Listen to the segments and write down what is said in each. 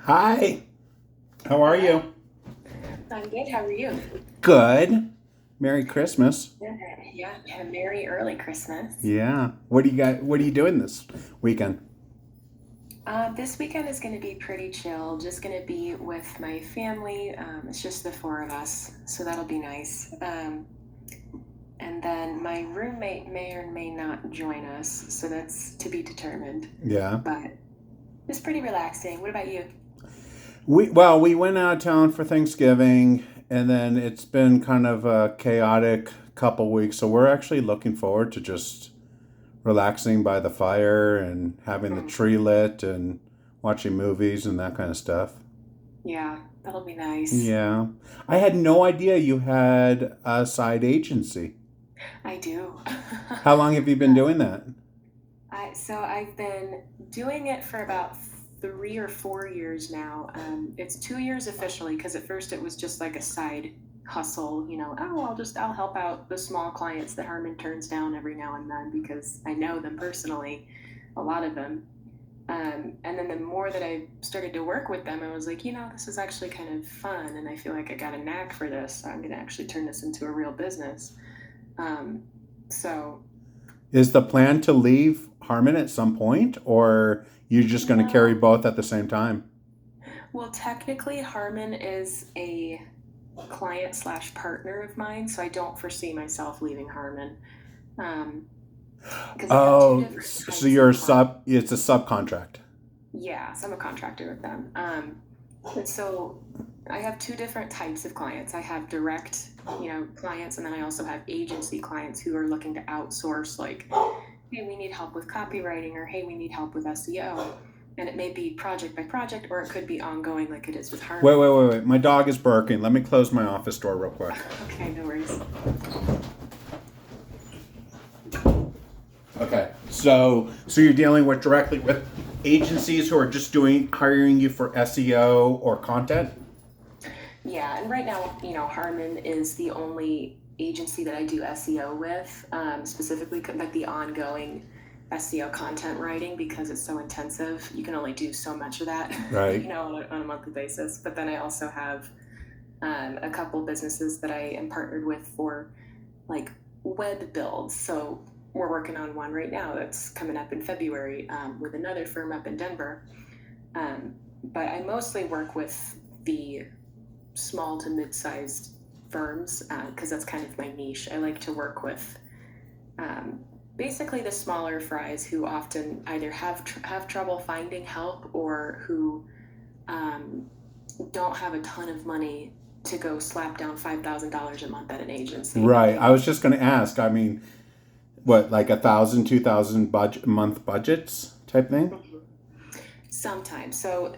Hi, how are Hi, you? I'm good. How are you? Good. Merry Christmas. Good. Yeah, Merry early Christmas. Yeah. What are you doing this weekend? This weekend is going to be pretty chill. Just going to be with my family. It's just the four of us, so that'll be nice. And then my roommate may or may not join us, so that's to be determined. Yeah. But it's pretty relaxing. What about you? We went out of town for Thanksgiving and then it's been kind of a chaotic couple weeks, so we're actually looking forward to just relaxing by the fire and having the Hmm. tree lit and watching movies and that kind of stuff. Yeah, that'll be nice. Yeah. I had no idea you had a side agency. I do. How long have you been doing that? So I've been doing it for about 3 or 4 years now. It's 2 years officially because at first it was just like a side hustle. Oh, I'll help out the small clients that Harmon turns down every now and then because I know them personally, a lot of them. And then the more that I started to work with them, I was like, this is actually kind of fun, and I feel like I got a knack for this. So I'm going to actually turn this into a real business. Um, so Is the plan to leave Harmon at some point, or you're just going to carry no. both at the same time? Well, technically, Harmon is a client slash partner of mine, so I don't foresee myself leaving Harmon um, because I have two Oh, different so types you're of a clients. sub. It's a subcontract. Yeah, so I'm a contractor with them. And so I have two different types of clients. I have direct, clients, and then I also have agency clients who are looking to outsource, like, hey, we need help with copywriting, or hey, we need help with SEO. And it may be project by project, or it could be ongoing, like it is with Wait, Harmon. wait, wait, wait. My dog is barking. Let me close my office door real quick. Okay, no worries. Okay. So you're dealing with directly with agencies who are just doing hiring you for SEO or content. Yeah, and right now, Harmon is the only agency that I do SEO with, specifically like the ongoing SEO content writing because it's so intensive. You can only do so much of that, Right. on a monthly basis. But then I also have a couple businesses that I am partnered with for like web builds. So we're working on one right now that's coming up in February with another firm up in Denver. But I mostly work with the small to mid-sized firms because that's kind of my niche. I like to work with um, basically the smaller fries who often either have trouble finding help or who um, don't have a ton of money to go slap down $5,000 a month at an agency. Right. They I need was just going to ask. I mean, what, like 1,000, 2,000 budget month budgets type thing? sometimes. So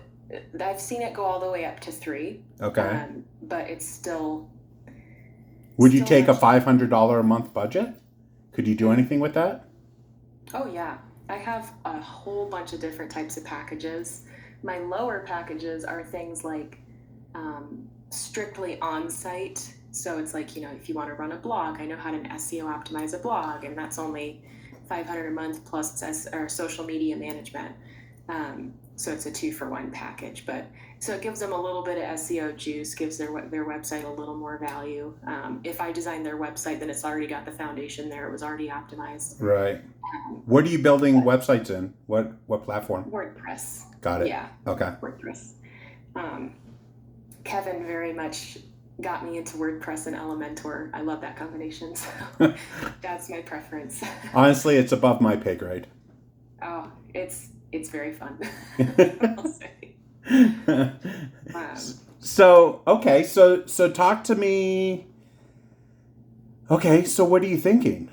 I've seen it go all the way up to three, Okay. but it's still Would you take a much. $500 a month budget? Could you do Mm, anything with that? Oh, yeah. I have a whole bunch of different types of packages. My lower packages are things like strictly on site. So it's like, if you want to run a blog, I know how to SEO optimize a blog, and that's only 500 a month plus or social media management. So it's a 2-for-1 package, but so it gives them a little bit of SEO juice, gives their website a little more value. If I design their website, then it's already got the foundation there; it was already optimized. Right. What are you building But websites in? What platform? WordPress, Got it. yeah, Okay. WordPress. Um, Kevin very much got me into WordPress and Elementor. I love that combination, so that's my preference. Honestly, it's above my pay grade. Oh, it's very fun. I'll say. Um, So talk to me. Okay, so what are you thinking?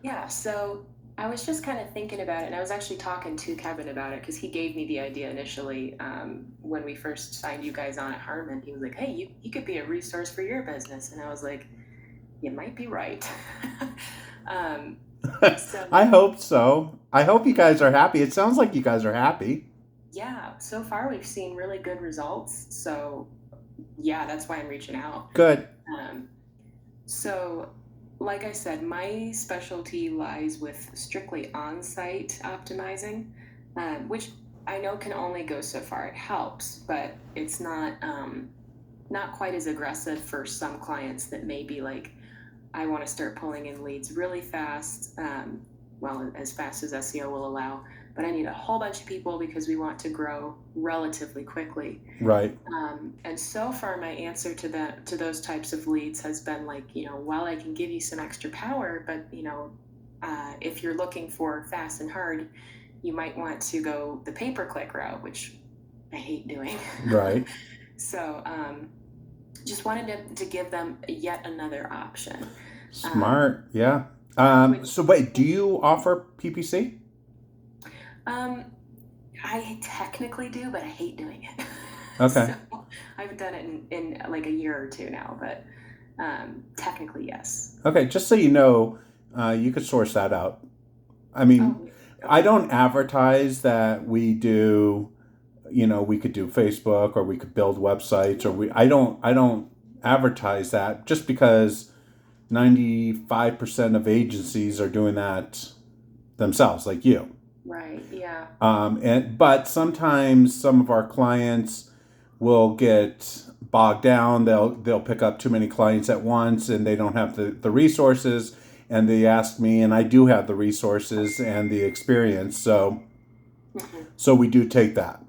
yeah, so I was just kind of thinking about it, and I was actually talking to Kevin about it because he gave me the idea initially when we first signed you guys on at Harmon. He was like, "Hey, you could be a resource for your business," and I was like, "You might be right." um, I so hope so. I hope you guys are happy. It sounds like you guys are happy. yeah, so far we've seen really good results. So yeah, that's why I'm reaching out. Good. Um, So, like I said, my specialty lies with strictly on site optimizing, which I know can only go so far. It helps, but it's not quite as aggressive for some clients that may be like, I want to start pulling in leads really fast, well, as fast as SEO will allow, but I need a whole bunch of people because we want to grow relatively quickly. Right. And so far, my answer to those types of leads has been like, while I can give you some extra power, but if you're looking for fast and hard, you might want to go the pay-per-click route, which I hate doing. Right. So just wanted to give them yet another option. Smart. Yeah. So wait, do you offer PPC? I technically do, but I hate doing it. Okay. So I haven't done it in like a year or two now, but technically, yes. Okay. Just so you know, you could source that out. I mean, Oh, I okay. don't advertise that we do, we could do Facebook or we could build websites or I don't advertise that just because 95% of agencies are doing that themselves, like you. Right. Yeah. But sometimes some of our clients will get bogged down. They'll pick up too many clients at once, and they don't have the resources. And they ask me, and I do have the resources and the experience. So Mhm. so we do take that.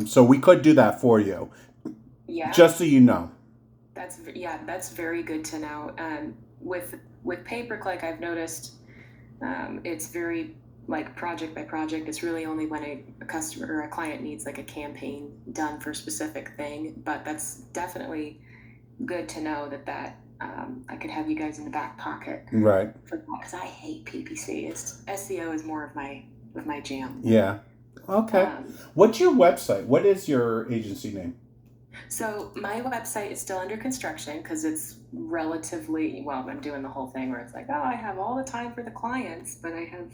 So we could do that for you, Yeah. just so you know. That's very good to know. With pay-per-click, I've noticed it's very like project by project. It's really only when a customer or a client needs like a campaign done for a specific thing. But that's definitely good to know that I could have you guys in the back pocket Right. for that because I hate PPC. It's SEO is more of my jam. Yeah. Okay. Um, What's your website? What is your agency name? so my website is still under construction because it's relatively well. I'm doing the whole thing where it's like, oh, I have all the time for the clients, but I have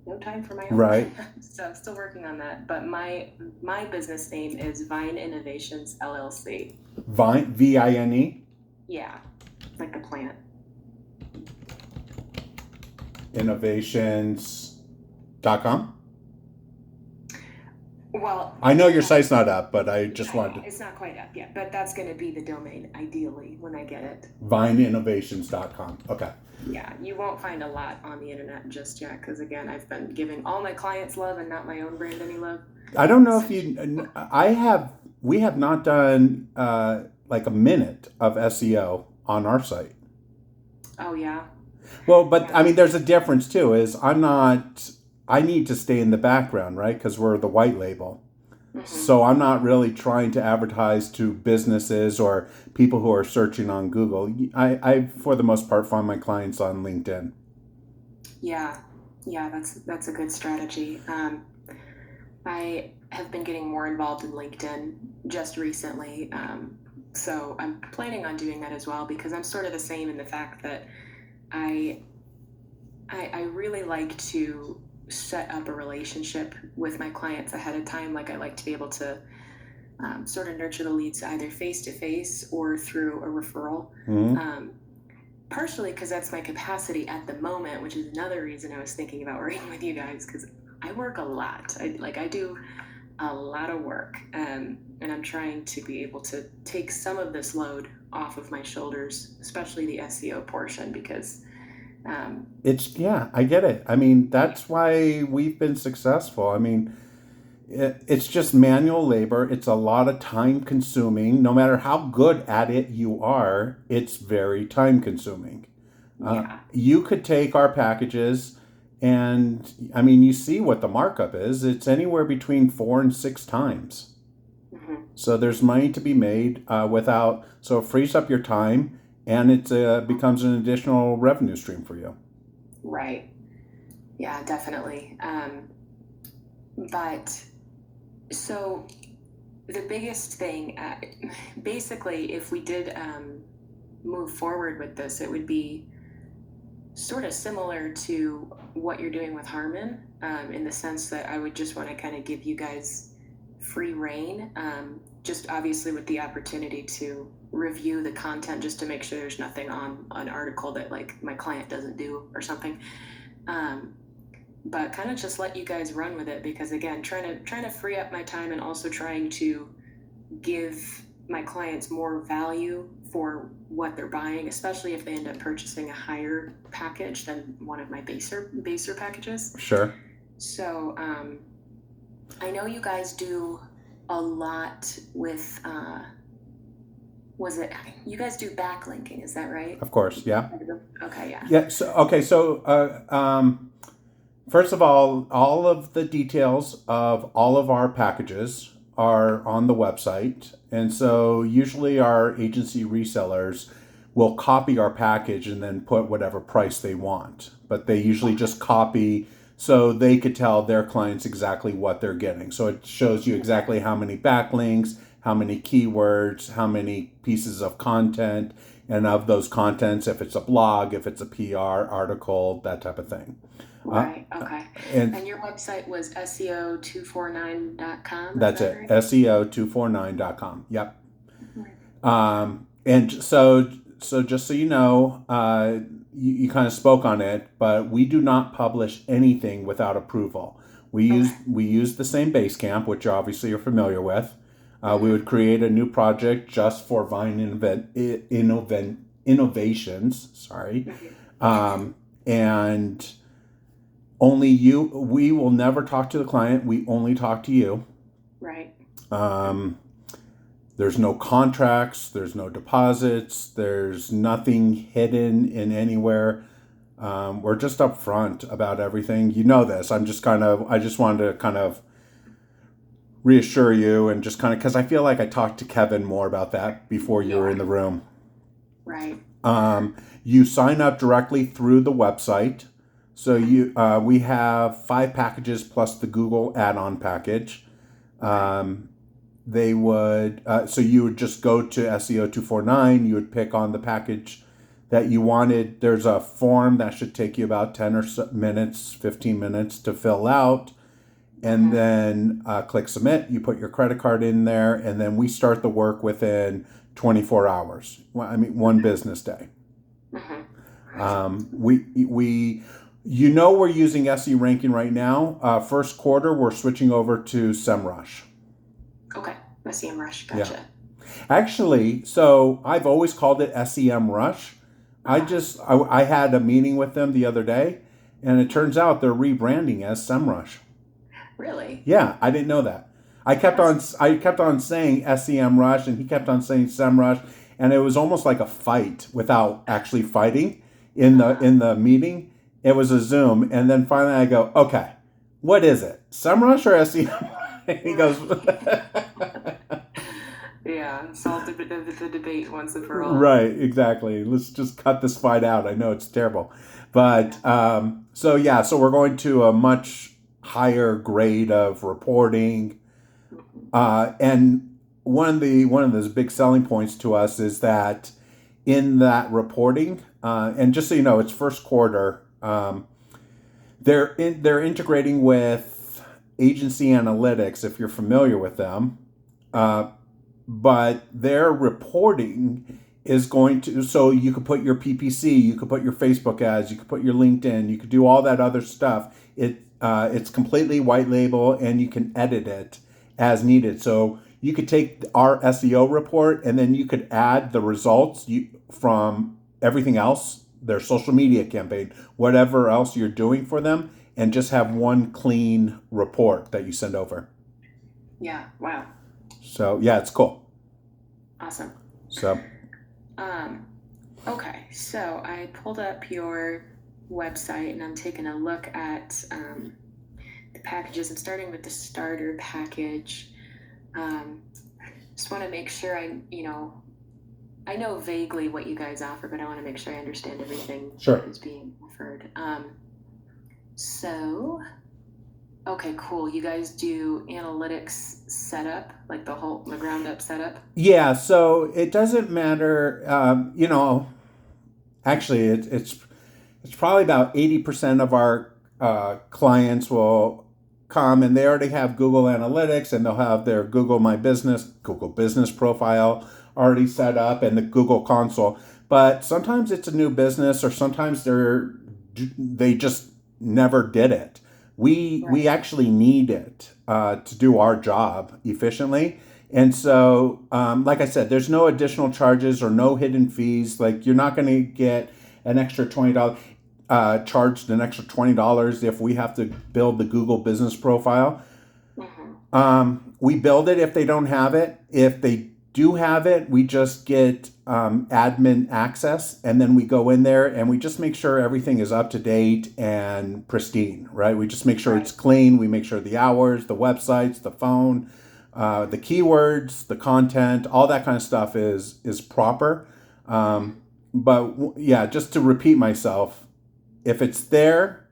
no time for my own. Right. So I'm still working on that. But my business name is Vine Innovations LLC. Vine, VINE, Yeah, like the plant. innovations.com. Well, I know your site's not up, but I just yeah, wanted it's not quite up yet, but that's going to be the domain ideally when I get it. vineinnovations.com. Okay. Yeah, you won't find a lot on the internet just yet because again, I've been giving all my clients love and not my own brand any love. I don't know if we have not done like a minute of SEO on our site. Oh yeah, Well, but yeah. I mean, there's a difference too. I need to stay in the background, right? Because we're the white label. Hmm. So I'm not really trying to advertise to businesses or people who are searching on Google. I for the most part, find my clients on LinkedIn. Yeah, yeah, that's a good strategy. I have been getting more involved in LinkedIn just recently. So I'm planning on doing that as well because I'm sort of the same in the fact that I I really like to set up a relationship with my clients ahead of time. Like I like to be able to sort of nurture the leads either face to face or through a referral. Mm-hmm. Um, Partially because that's my capacity at the moment, which is another reason I was thinking about working with you guys because I work a lot. I do a lot of work, and I'm trying to be able to take some of this load off of my shoulders, especially the SEO portion, because um, Yeah, I get it. I mean, that's why we've been successful. I mean, it's just manual labor. It's a lot of time consuming. No matter how good at it you are, it's very time consuming. yeah, You could take our packages, and I mean, you see what the markup is. It's anywhere between 4 and 6 times. hmm, So there's money to be made without. So it frees up your time, and it becomes an additional revenue stream for you. right, yeah, definitely. But so the biggest thing, basically, if we did move forward with this, it would be sort of similar to what you're doing with Harmon, in the sense that I would just want to kind of give you guys free reign, just obviously with the opportunity to review the content just to make sure there's nothing on an article that like my client doesn't do or something. Um, but kind of just let you guys run with it, because again, trying to free up my time and also trying to give my clients more value for what they're buying, especially if they end up purchasing a higher package than one of my baser packages. Sure. So I know you guys do a lot with you guys do backlinking, is that right? Of course. Yeah. Okay, yeah. Yeah. So first of all of the details of all of our packages are on the website. And so usually our agency resellers will copy our package and then put whatever price they want. But they usually just copy so they could tell their clients exactly what they're getting. So it shows you exactly how many backlinks, how many keywords, how many pieces of content, and of those contents, if it's a blog, if it's a PR article, that type of thing. Right, okay. And And your website was SEO249.com, is that's that it, right? SEO249.com. Yep. Right. And so just so you know, you kind of spoke on it, but we do not publish anything without approval. Okay. We use the same Basecamp, which obviously you're familiar with. We Mm-hmm. would create a new project just for Vine innovations. Sorry, Mm-hmm. and only you. We will never talk to the client. We only talk to you. Right. Um, there's no contracts, there's no deposits, there's nothing hidden in anywhere. We're just upfront about everything. You know this. I just wanted to kind of reassure you and just kind of, because I feel like I talked to Kevin more about that before you were Yeah. in the room. Right. You sign up directly through the website. So we have 5 packages plus the Google add-on package. Okay. They would so you would just go to SEO 249. You would pick on the package that you wanted. There's a form that should take you about 10 or so minutes, 15 minutes to fill out, and Mm-hmm. then click submit. You put your credit card in there, and then we start the work within 24 hours. Well, I mean, one business day. Mm-hmm. We you know, we're using SE ranking right now. First quarter, we're switching over to SEMrush. Okay. SEM Rush, Yeah. gotcha. Actually, so I've always called it SEM Rush. Uh-huh. I had a meeting with them the other day, and it turns out they're rebranding as SEMrush. Really? Yeah, I didn't know that. That's I kept on saying SEM Rush, and he kept on saying SEMrush, and it was almost like a fight without actually fighting uh-huh. in the meeting. It was a Zoom, and then finally I go, okay, what is it, SEMrush or SEM? He goes, Yeah, solve the debate once and for all. right, exactly. Let's just cut this fight out. I know it's terrible, Yeah. but so yeah, so we're going to a much higher grade of reporting, Mhm. and one of those big selling points to us is that in that reporting, and just so you know, it's first quarter. They're integrating with agency analytics if you're familiar with them. Uh, but their reporting is going to, so you could put your PPC, you could put your Facebook ads, you could put your LinkedIn, you could do all that other stuff. It's completely white label, and you can edit it as needed. So you could take our SEO report, and then you could add the results from everything else, their social media campaign, whatever else you're doing for them, and just have one clean report that you send over. Yeah. Wow. So yeah, it's cool. Awesome. So Um, okay, so I pulled up your website and I'm taking a look at the packages. I'm starting with the starter package. Um, just want to make sure I know vaguely what you guys offer, but I want to make sure I understand everything that sure. is being offered. So, okay, cool. You guys do analytics setup, like the ground up setup? Yeah, so it doesn't matter. Actually, it's probably about 80% of our clients will come, and they already have Google Analytics, and they'll have their Google Business profile already set up, and the Google Console. But sometimes it's a new business, or sometimes they just never did it. We Right. actually need it to do our job efficiently. And so, like I said, there's no additional charges or no hidden fees. Like you're not going to get an extra $20 charged an extra $20 if we have to build the Google business profile. Hmm. We build it if they don't have it. If they do have it, we just get admin access, and then we go in there and we just make sure everything is up to date and pristine, right? We just make sure it's Right. clean. We make sure the hours, the websites, the phone, the keywords, the content, all that kind of stuff is proper. Hmm. But yeah, just to repeat myself, if it's there,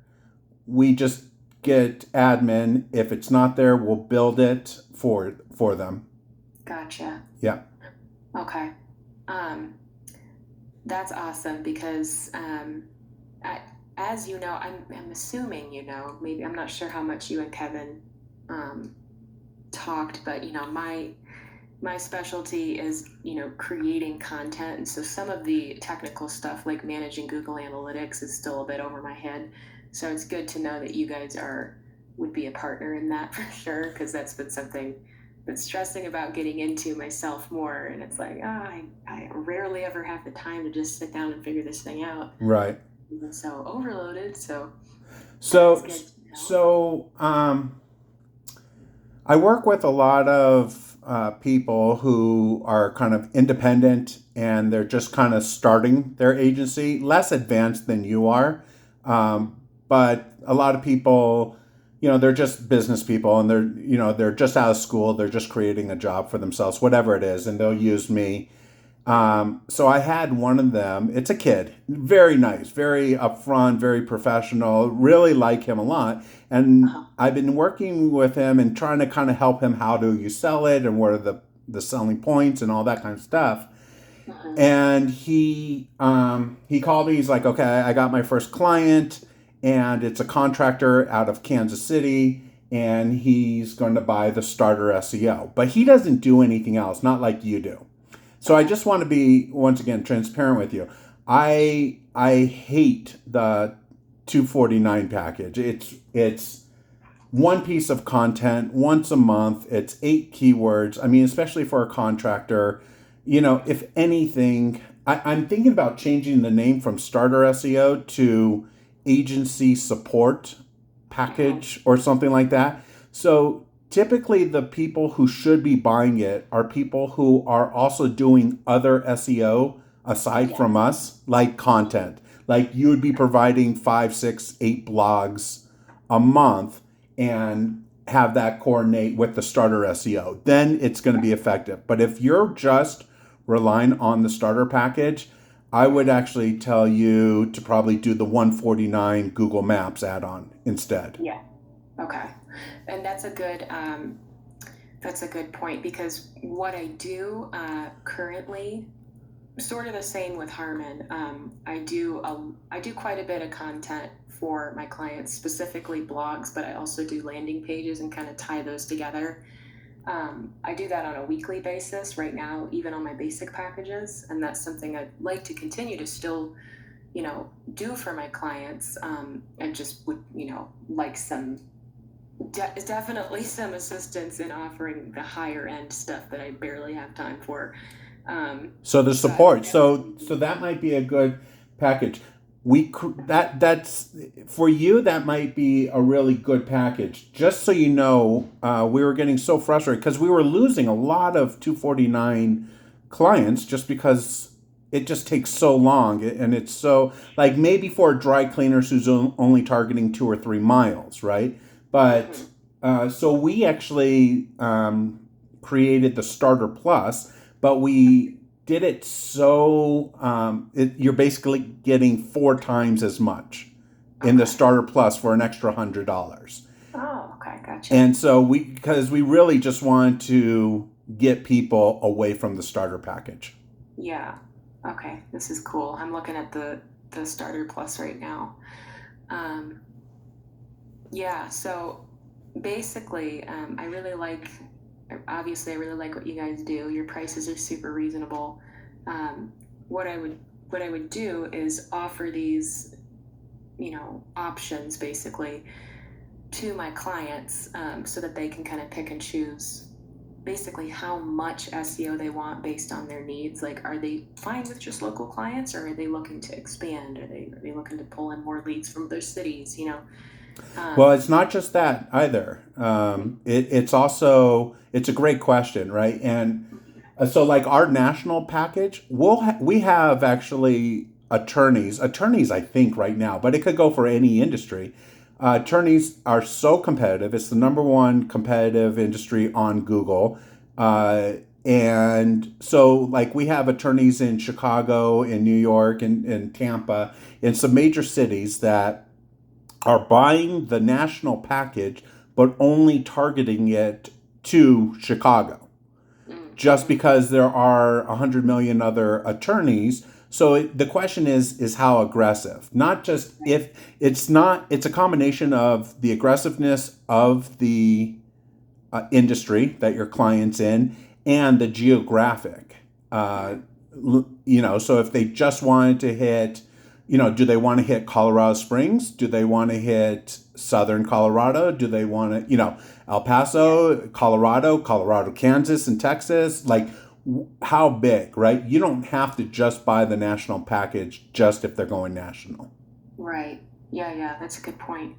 we just get admin. If it's not there, we'll build it for them. Gotcha. Yeah. Okay. Um, that's awesome because, I, as you know, I'm assuming you know, maybe I'm not sure how much you and Kevin um, talked, but you know, my specialty is creating content, and so some of the technical stuff like managing Google Analytics is still a bit over my head. So it's good to know that you guys are would be a partner in that for sure, because that's been something been stressing about getting into myself more, and it's like I rarely ever have the time to just sit down and figure this thing out. Right. I'm so overloaded, so that's So good to know. so I work with a lot of people who are kind of independent and they're just kind of starting their agency, less advanced than you are. But a lot of people, they're just business people and they're just out of school. They're just creating a job for themselves, whatever it is, and they'll use me. Mm-hmm. So I had one of them. It's a kid, very nice, very upfront, very professional. Really like him a lot, and Uh-huh. I've been working with him and trying to kind of help him how do you sell it and what are the selling points and all that kind of stuff. Mm-hmm. And he called me. He's like, okay, I got my first client, and it's a contractor out of Kansas City. And he's going to buy the starter SEO, but he doesn't do anything else, not like you do. So I Okay. just want to be once again transparent with you. I hate the 249 package. It's one piece of content once a month. It's 8 keywords. I mean, especially for a contractor, if anything, I'm thinking about changing the name from Starter SEO to Agency Support Mm-hmm. Package or something like that. So typically, the people who should be buying it are people who are also doing other SEO aside Yeah. from us, like content. Like you would be providing 5, 6, 8 blogs a month and have that coordinate with the starter SEO. Then it's going to be effective. But if you're just relying on the starter package, I would Mm-hmm. actually tell you to probably do the 149 Google Maps add on instead. Yeah. Okay. And that's a good point, because what I do currently, sort of the same with Harmon. I do quite a bit of content for my clients, specifically blogs, but I also do landing pages and kind of tie those together. I do that on a weekly basis right now, even on my basic packages, and that's something I'd like to continue to still, do for my clients. And just would, like definitely some assistance in offering the higher end stuff that I barely have time for. Um, So the but support. So that might be a good package. That's for you. That might be a really good package. Just so you know, we were getting so frustrated because we were losing a lot of 249 clients just because it just takes so long and it's so like maybe for dry cleaners who's only targeting 2 or 3 miles, right? But mhm. so we actually created the Starter Plus, but we did it so you're basically getting 4 times as much in the Okay. Starter Plus for an extra $100. Oh, okay, gotcha. And so because we really just want to get people away from the starter package. Yeah. Okay, this is cool. I'm looking at the starter plus right now. Um, yeah. So basically, I really like. Obviously, I really like what you guys do. Your prices are super reasonable. Um, what I would what I would do is offer these, options basically. to my clients, so that they can kind of pick and choose basically how much SEO they want based on their needs. Like, are they fine with just local clients, or are they looking to expand? Are they looking to pull in more leads from other cities? Well, Um, it's not just that either. It's also it's a great question, right? And so, like our national package, we have actually attorneys. I think right now, but it could go for any industry. Attorneys are so competitive. It's the number one competitive industry on Google. And so, like, we have attorneys in Chicago, in New York, and Tampa, in some major cities that are buying the national package, but only targeting it to Chicago, just mm-hmm. because there are 100 million other attorneys. So the question is how aggressive? Not just if it's not. It's a combination of the aggressiveness of the industry that your client's in and the geographic. Uh, so if they just wanted to hit, do they want to hit Colorado Springs? Do they want to hit Southern Colorado? Do they want to, El Yeah. Paso, Colorado, Kansas, and Texas? Like, how big, right? You don't have to just buy the national package just if they're going national. Right. Yeah, yeah, that's a good point.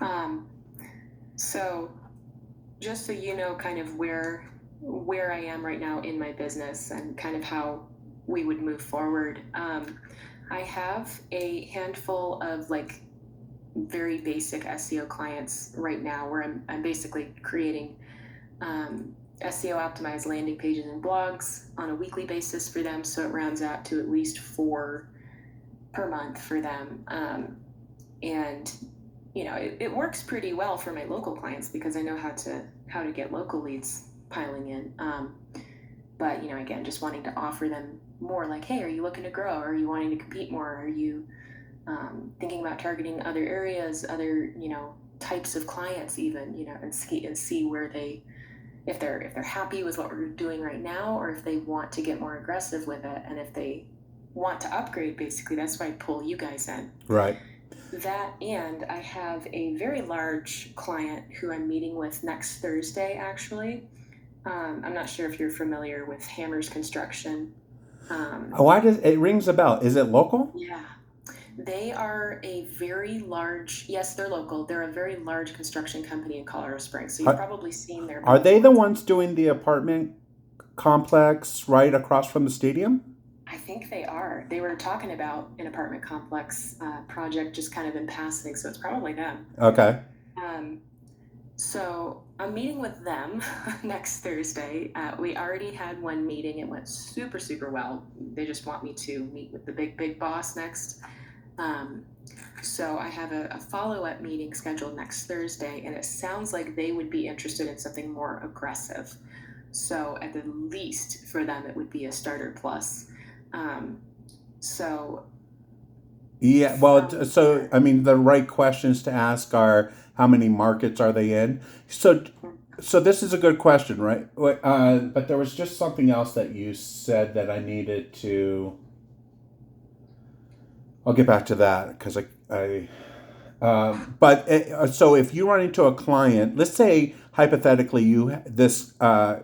Um, so just so you know kind of where I am right now in my business and kind of how we would move forward. I have a handful of like very basic SEO clients right now where I'm basically creating SEO optimized landing pages and blogs on a weekly basis for them. So it rounds out to at least 4 per month for them. And it works pretty well for my local clients because I know how to get local leads piling in. But again, just wanting to offer them more, like, hey, are you looking to grow? Are you wanting to compete more? Are you thinking about targeting other areas, other types of clients, even, and see where they, if they're happy with what we're doing right now, or if they want to get more aggressive with it, and if they want to upgrade. Basically, that's why I pull you guys in. Right. That, and I have a very large client who I'm meeting with next Thursday, actually. I'm not sure if you're familiar with Hammers Construction. Why does it rings a bell? Is it local? Yeah, they are a very large, yes, they're local. They're a very large construction company in Colorado Springs. So you've Are, probably seen their are they the billboards. ones doing the apartment complex right across from the stadium? I think they are. They were talking about an apartment complex project just kind of in passing. So it's probably them. Okay. Um, So I'm meeting with them next Thursday. We already had one meeting. It went super, super well. They just want me to meet with the big boss next. Um, so I have a follow-up meeting scheduled next Thursday, and it sounds like they would be interested in something more aggressive. So at the least for them, it would be a starter plus. Um, so Yeah, well, from so there, I mean, the right questions to ask are how many markets are they in? So this is a good question, right? But there was just something else that you said that I needed to. I'll get back to that because so if you run into a client, let's say hypothetically, this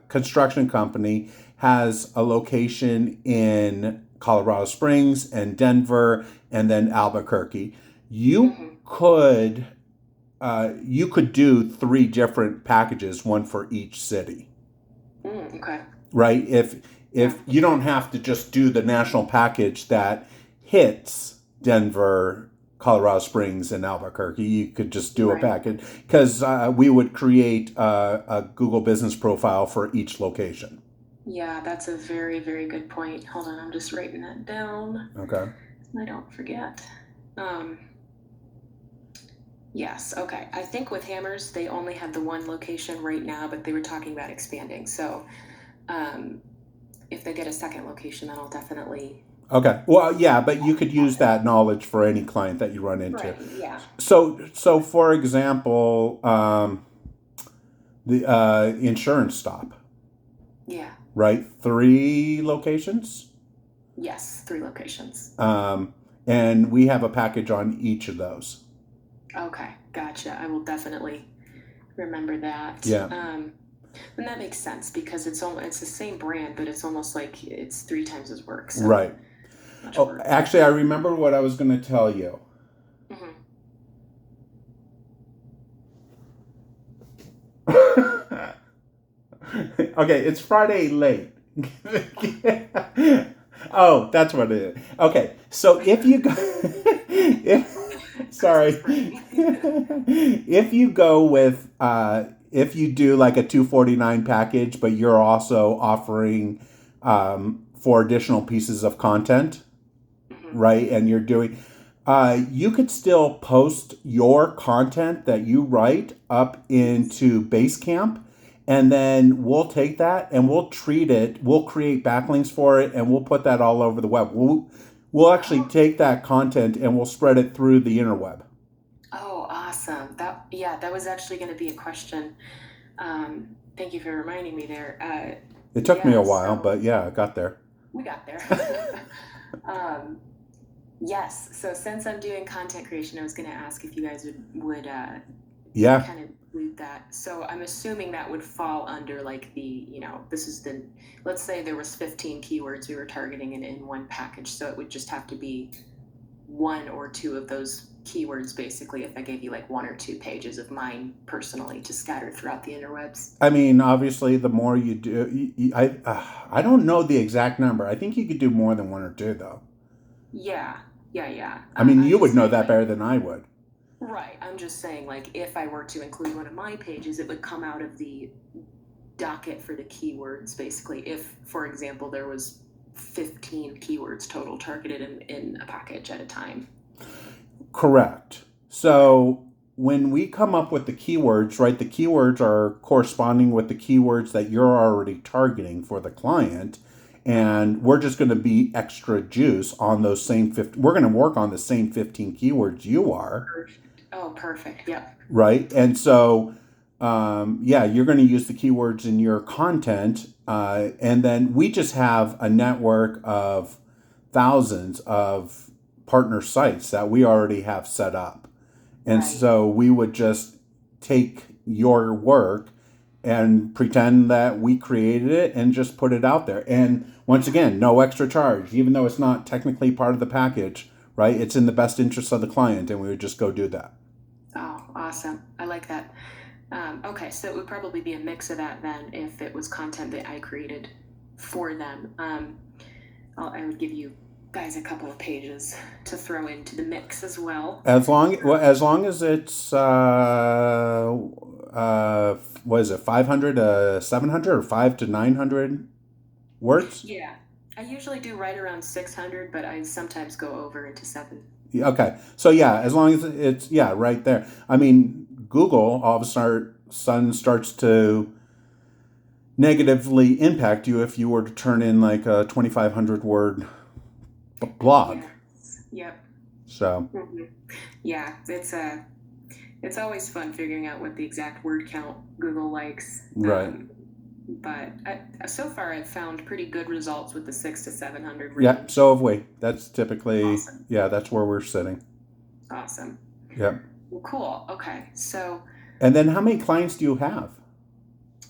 construction company has a location in Colorado Springs and Denver and then Albuquerque. You mhm. could you could do 3 different packages, one for each city, Okay, right? If yeah, you don't have to just do the national package that hits Denver, Colorado Springs, and Albuquerque, you could just do a right. package because we would create a Google Business profile for each location. Yeah, that's a very, very good point. Hold on, I'm just writing that down. Okay. I don't forget. Um, yes, okay. I think with Hammers, they only have the one location right now, but they were talking about expanding. So um, if they get a second location, then I'll definitely Okay. Well, yeah, but you could use happen. that knowledge for any client that you run into. Right, yeah, So for example, the insurance stop, yeah, right? 3 locations. yes, 3 locations. Um, and we have a package on each of those. Okay, Gotcha. I will definitely remember that. Yeah. And that makes sense because it's the same brand, but it's almost like it's 3 times as work. So Right. much Oh, work. actually, I remember what I was going to tell you. Hmm. Okay, it's Friday late. Oh, that's what it is. Okay, so if you go, if Christmas sorry, brain. if you go with if you do like a 249 package, but you're also offering 4 additional pieces of content, Hmm. right? And you're doing, you could still post your content that you write up Yes. into Basecamp, and then we'll take that and we'll treat it. We'll create backlinks for it, and we'll put that all over the web. We'll actually Oh, take that content and we'll spread it through the interweb. oh, awesome. That was actually going to be a question. Thank you for reminding me there. It took me a Yeah, while, so but yeah, I got there. we got there. um, yes. So since I'm doing content creation, I was going to ask if you guys would Yeah, kind of include that. So I'm assuming that would fall under like this is let's say there was 15 keywords we were targeting in one package. So it would just have to be 1 or 2 of those keywords basically if I gave you like 1 or 2 pages of mine personally to scatter throughout the interwebs. I mean, obviously, the more you do, I don't know the exact number. I think you could do more than 1 or 2, though. Yeah, yeah, yeah. I mean, I'm you just would know saying that like better than I would. right. I'm just saying like if I were to include one of my pages, it would come out of the docket for the keywords basically. If, for example, there was 15 keywords total targeted in a package at a time. Correct. Okay. So when we come up with the keywords, right, the keywords are corresponding with the keywords that you're already targeting for the client. Right. And we're just going to be extra juice on those same 15. We're going to work on the same 15 keywords you are, Perfect. Oh, perfect. Yep. right? And so, yeah, you're going to use the keywords in your content. And then we just have a network of thousands of partner sites that we already have set up. And Right. so we would just take your work and pretend that we created it and just put it out there. And once Yeah. again, no extra charge, even though it's not technically part of the package, right? It's in the best interest of the client, and we would just go do that. Oh, awesome. I like that. Okay, so it would probably be a mix of that then if it was content that I created for them. I would give you guys a couple of pages to throw into the mix as well. As long as it's what is it, 500 to 700 or 5 to 900 words? Yeah, I usually do right around 600, but I sometimes go over into 7. Yeah, okay, so yeah, Yeah. as long as it's, yeah, right there. I mean, Google all of a sudden starts to negatively impact you if you were to turn in like a 2,500 word blog. Yes. Yep. So Hmm. Yeah, it's always fun figuring out what the exact word count Google likes. right. But so far, I've found pretty good results with the 6 to 700 Yeah, range. so have we. That's typically, Awesome. yeah, that's where we're sitting. Awesome. Yep. Well, cool. Okay. And then how many clients do you have?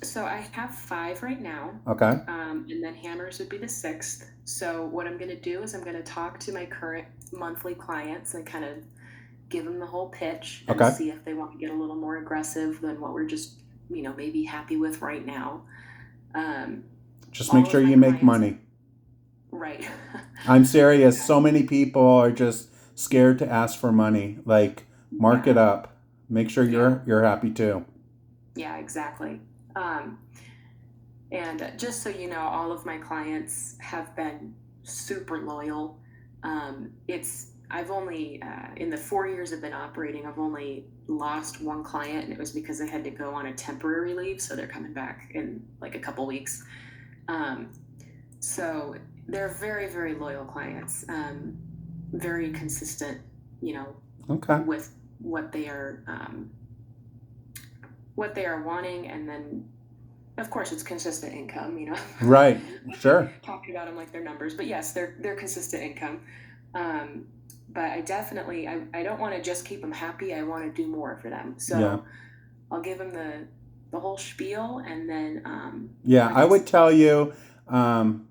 So I have 5 right now, Okay. and then hammers would be the 6th. So what I'm going to do is I'm going to talk to my current monthly clients and kind of give them the whole pitch and Okay. see if they want to get a little more aggressive than what we're just, maybe happy with right now. Um, Just make all sure of my you make clients, money. right? I'm serious. Yeah. So many people are just scared to ask for money. Like, mark it Yeah. up. Make sure Yeah. you're happy too. Yeah. Exactly. Um, And just so you know, all of my clients have been super loyal. I've only, in the 4 years I've been operating, I've only lost one client, and it was because I had to go on a temporary leave. So they're coming back in like a couple weeks. Um, so they're very, very loyal clients, very consistent, you know, Okay. with what they are wanting, and then of course it's consistent income, Right. Sure. talking about them like they're numbers, but yes, they're consistent income. um, but I don't want to just keep them happy. I want to do more for them. Yeah. So I'll give them the whole spiel, and then Yeah, like I I would said, tell you, um,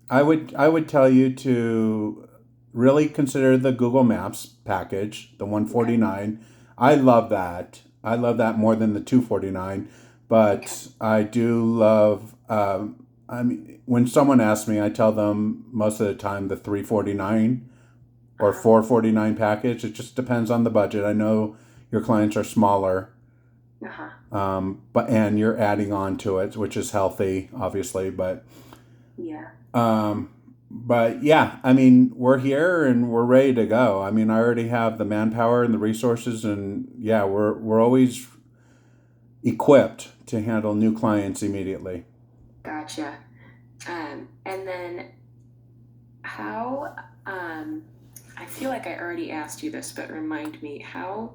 I would tell you to really consider the Google Maps package, the okay, 149. I love that. I love that more than the 249, okay, but I do love. I mean, when someone asks me, I tell them most of the time the 349 or uh-huh, 449 package. It just depends on the budget. I know your clients are smaller, uh-huh, but and you're adding on to it, which is healthy, obviously. yeah, Um, but yeah, I mean, we're here and we're ready to go. I mean, I already have the manpower and the resources, and yeah, we're always equipped to handle new clients immediately. gotcha. And then how I feel like I already asked you this, but remind me, how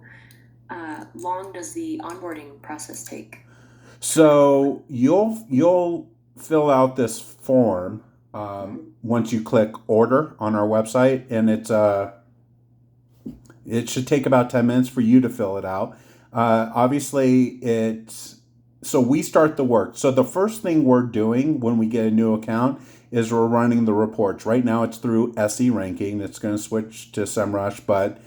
long does the onboarding process take? So you'll fill out this form Hmm. once you click order on our website, and it should take about 10 minutes for you to fill it out. Obviously, it's so we start the work. So the first thing we're doing when we get a new account is we're running the reports. Right now, it's through SE ranking. It's going to switch to SEMrush, but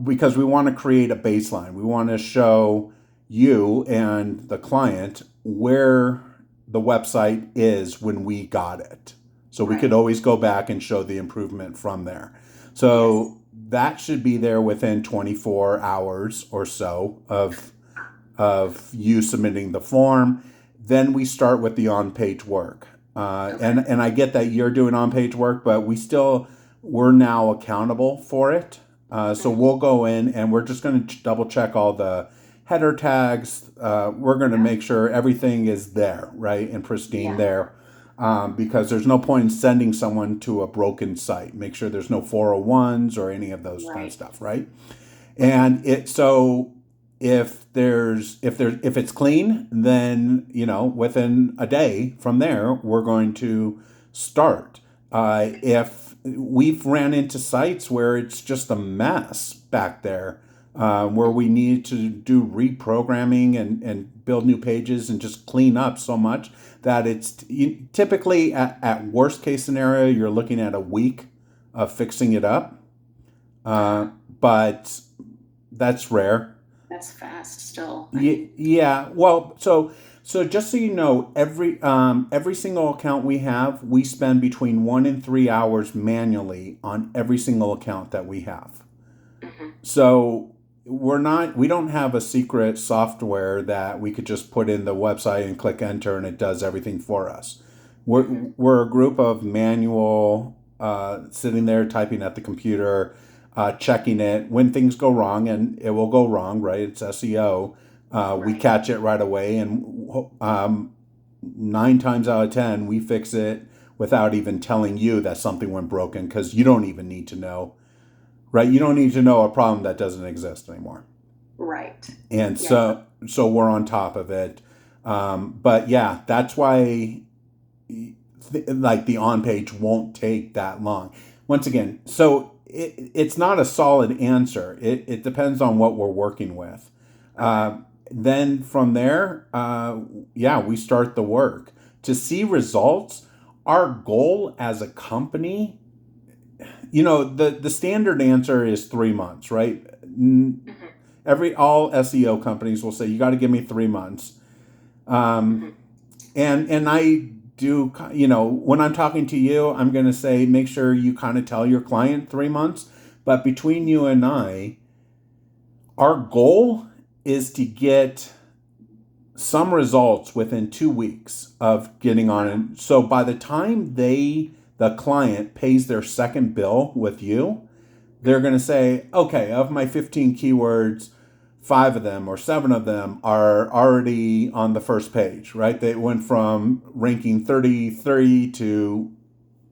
because we want to create a baseline. We want to show you and the client where the website is when we got it. So we could Right. always go back and show the improvement from there. Yes. So that should be there within 24 hours or so of you submitting the form. Then we start with the on-page work. Okay. And I get that you're doing on-page work, but we're now accountable for it. So Hmm. we'll go in and we're just going to double check all the header tags. We're going to Yeah. make sure everything is there, right, and pristine Yeah. there. Because there's no point in sending someone to a broken site. Make sure there's no 401s or any of those kind of Right. stuff, right? And it so if it's clean, then within a day from there we're going to start. If we've ran into sites where it's just a mess back there, where we need to do reprogramming and build new pages and just clean up so much that typically at worst case scenario you're looking at a week of fixing it up, Uh-huh. but that's rare. That's fast still. I Yeah, mean, yeah. Well, so just so you know, every single account we have, we spend between 1 and 3 hours manually on every single account that we have. hmm, So we don't have a secret software that we could just put in the website and click enter and it does everything for us. We're hmm, we're a group of manual, sitting there typing at the computer, checking it when things go wrong, and it will go wrong, right? It's SEO. We right. catch it right away, and 9 times out of 10 we fix it without even telling you that something went broken because you don't even need to know, right? You don't need to know a problem that doesn't exist anymore. Right. And Yeah. so we're on top of it. But yeah, that's why like the on page won't take that long. Once again, so it's not a solid answer. It depends on what we're working with. Okay. Uh, then from there, yeah, we start the work to see results. Our goal as a company, the standard answer is 3 months, right? Hmm. All SEO companies will say you got to give me 3 months. Um, Hmm. and I do, when I'm talking to you, I'm going to say make sure you kind of tell your client 3 months. But between you and I, our goal is to get some results within 2 weeks of getting on Wow. it. So by the time the client pays their second bill with you, they're going to say, okay, of my 15 keywords, 5 of them or 7 of them are already on the first page, right? They went from ranking 33 to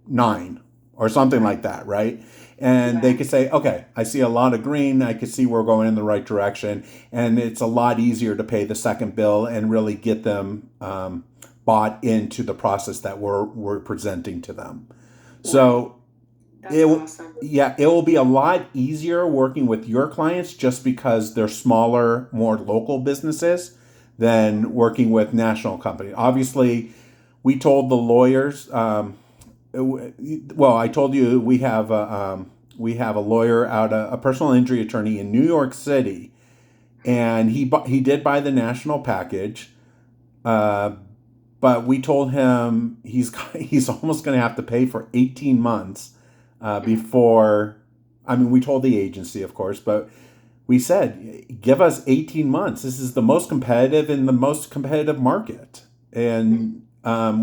9 or something Right. like that, right? And they Yeah. could say, okay, I see a lot of green. I could see we're going in the right direction. And it's a lot easier to pay the second bill and really get them bought into the process that we're presenting to them. Right. So That's it will, awesome. yeah, it will be a lot easier working with your clients just because they're smaller, more local businesses than Hmm. working with national companies. Obviously, we told the lawyers. Well, I told you we have a lawyer out, a personal injury attorney in New York City, and he did buy the national package. Uh, but we told him he's almost going to have to pay for 18 months Hmm. before. I mean, we told the agency, of course, but we said, give us 18 months. This is the most competitive in the most competitive market, and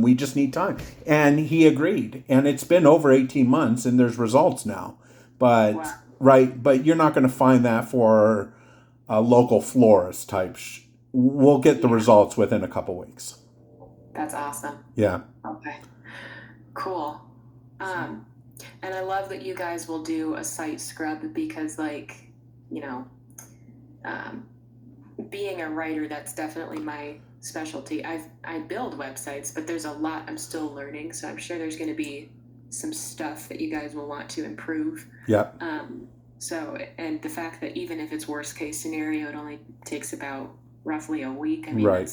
we just need time. And he agreed, and it's been over 18 months, and there's results now. Wow. But you're not going to find that for a local florist type. We'll get the Yeah, results within a couple weeks. that's awesome. Yeah. Okay, cool. Um, and I love that you guys will do a site scrub because, like, you know, um, being a writer, that's definitely my specialty. I build websites, but there's a lot I'm still learning, so I'm sure there's going to be some stuff that you guys will want to improve. Yeah. So, and the fact that even if it's worst case scenario, it only takes about roughly a week. I mean, Right.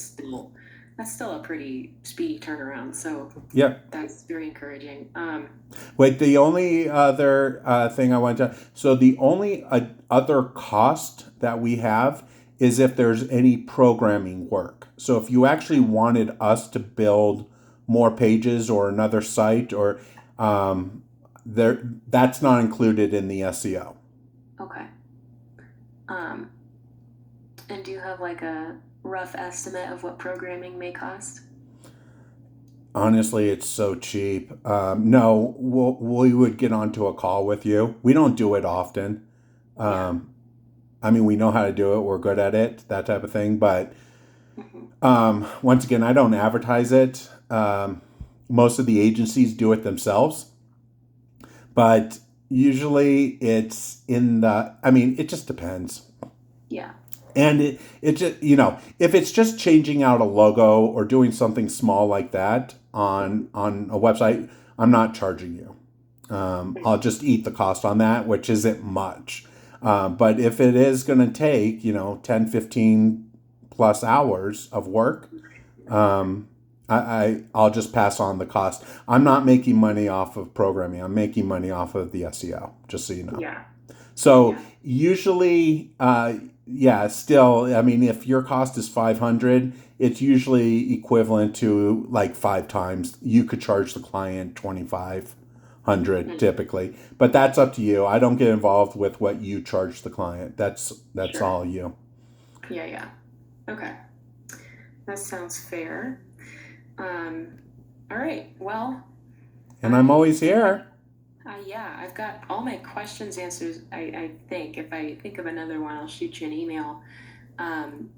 that's still a pretty speedy turnaround. So Yeah. that's very encouraging. Wait, the only other thing I want to, so the only other cost that we have is if there's any programming work. So if you actually wanted us to build more pages or another site or there, that's not included in the SEO. Okay. Um, and do you have like a rough estimate of what programming may cost? Honestly, it's so cheap. No, we would get onto a call with you. We don't do it often. Yeah. Um, I mean, we know how to do it. We're good at it, that type of thing. But Hmm. once again, I don't advertise it. Most of the agencies do it themselves, but usually it's in the. I mean, it just depends. Yeah. And it just, if it's just changing out a logo or doing something small like that Hmm. on a website, I'm not charging you. I'll just eat the cost on that, which isn't much. But if it is going to take, 10, 15 plus hours of work, I'll just pass on the cost. I'm not making money off of programming. I'm making money off of the SEO, just so you know. Yeah. So Yeah. usually, yeah, still, I mean, if your cost is 500, it's usually equivalent to like 5 times. You could charge the client 2,500 Mhm. typically, but that's up to you. I don't get involved with what you charge the client. That's Sure. all you. Yeah. Yeah. Okay. That sounds fair. Um, all right. Well, And I'm I always think here. yeah, I've got all my questions answered. I think if I think of another one, I'll shoot you an email. Um,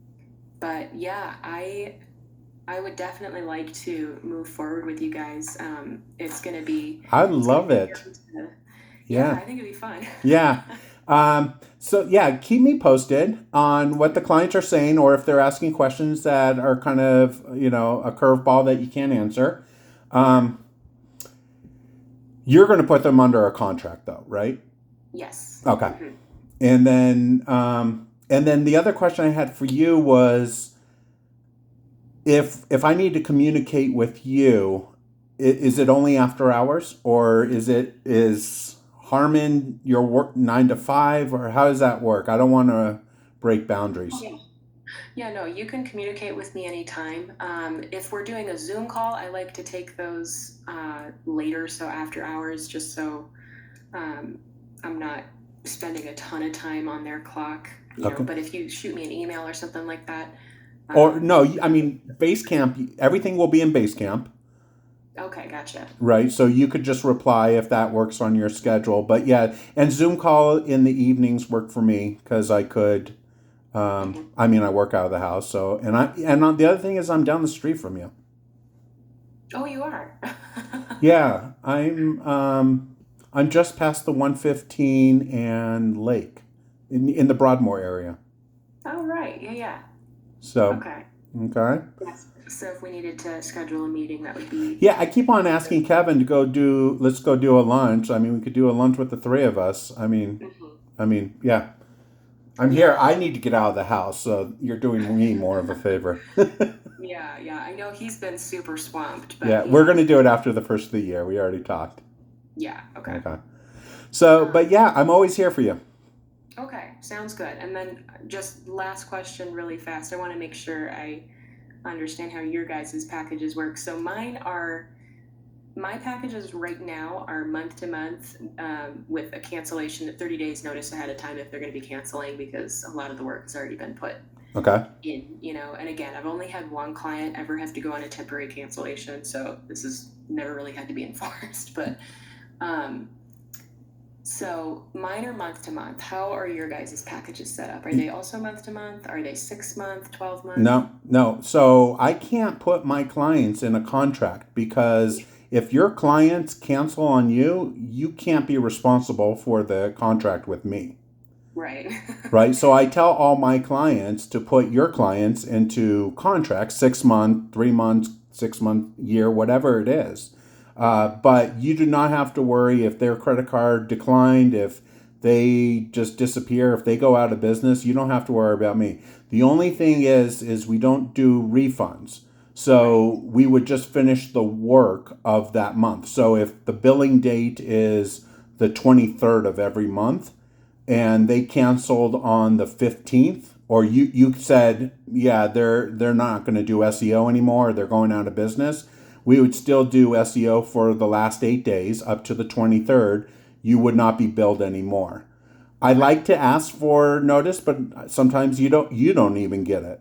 but yeah, I would definitely like to move forward with you guys. I It's gonna love be it. down to, yeah, Yeah. I think it'd be fun. Yeah. So yeah, keep me posted on what the clients are saying, or if they're asking questions that are kind of a curveball that you can't answer. Yeah. Um, you're going to put them under a contract, though, right? Yes. Okay. Hmm. And then the other question I had for you was if I need to communicate with you, is it only after hours, or is Harmon your work 9 to 5, or how does that work? I don't want to break boundaries. Yeah. Yeah, no, you can communicate with me anytime. If we're doing a Zoom call, I like to take those later, so after hours, just so um, I'm not spending a ton of time on their clock, Okay. But if you shoot me an email or something like that, Or no, I that mean Basecamp. Everything will be in Basecamp, okay, gotcha. right? So you could just reply if that works on your schedule. But yeah, and Zoom call in the evenings work for me because I could. Hmm. I mean, I work out of the house, so the other thing is I'm down the street from you. Oh, you are. Yeah, I'm just past the 115 and Lake in the Broadmoor area. Oh, right. Yeah, yeah. So Okay. Okay. Yes. So if we needed to schedule a meeting, that would be. Yeah, I keep on asking Kevin to let's go do a lunch. I mean, we could do a lunch with the three of us. Mhm. Yeah. I'm here. Yeah. I need to get out of the house, so you're doing me more of a favor. Yeah, yeah. I know he's been super swamped, but Yeah, he we're has. going to do it after the first of the year. We already talked. Yeah. Okay. Okay. So, Um, but yeah, I'm always here for you. okay. Sounds good. And then just last question, really fast. I want to make sure I understand how your guys' packages work. So my packages right now are month to month with a cancellation at 30 days notice ahead of time if they're going to be canceling because a lot of the work has already been put Okay. in, and again, I've only had one client ever have to go on a temporary cancellation, so this has never really had to be enforced, but um, so mine are month to month. How are your guys' packages set up? Are they also month to month? Are they 6 month, 12 month? No, no. So I can't put my clients in a contract because if your clients cancel on you, you can't be responsible for the contract with me. Right. Right. So I tell all my clients to put your clients into contracts, 6 month, 3 months, 6 month, year, whatever it is. But you do not have to worry if their credit card declined, if they just disappear, if they go out of business. You don't have to worry about me. The only thing is we don't do refunds. Right. So we would just finish the work of that month. So if the billing date is the 23rd of every month, and they canceled on the 15th, or you said, yeah, they're not going to do SEO anymore, they're going out of business, we would still do SEO for the last 8 days up to the 23rd. You would not be billed anymore. I Right. like to ask for notice, but sometimes you don't even get it.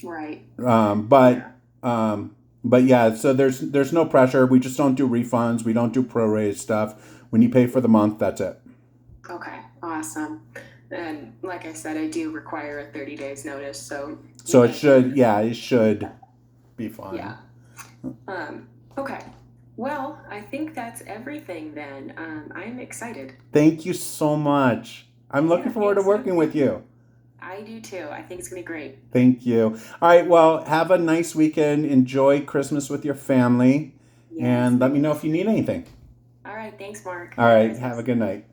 Right. um, but Yeah. but yeah, so there's no pressure. We just don't do refunds, we don't do prorated stuff. When you pay for the month, that's it. Okay, awesome. And like I said, I do require a 30 days notice, so you So guys are gonna, it should be yeah. fine. Okay. Well, I think that's everything then. I'm excited. Thank you so much. I'm looking Yeah, forward to thanks. working with you. I do too. I think it's gonna be great. Thank you. All right, well, have a nice weekend. Enjoy Christmas with your family. Yes, And let me know thanks. if you need anything. All right, thanks, Mark. All Merry right, have a Christmas. good night.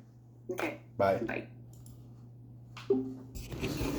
Okay, Bye. bye.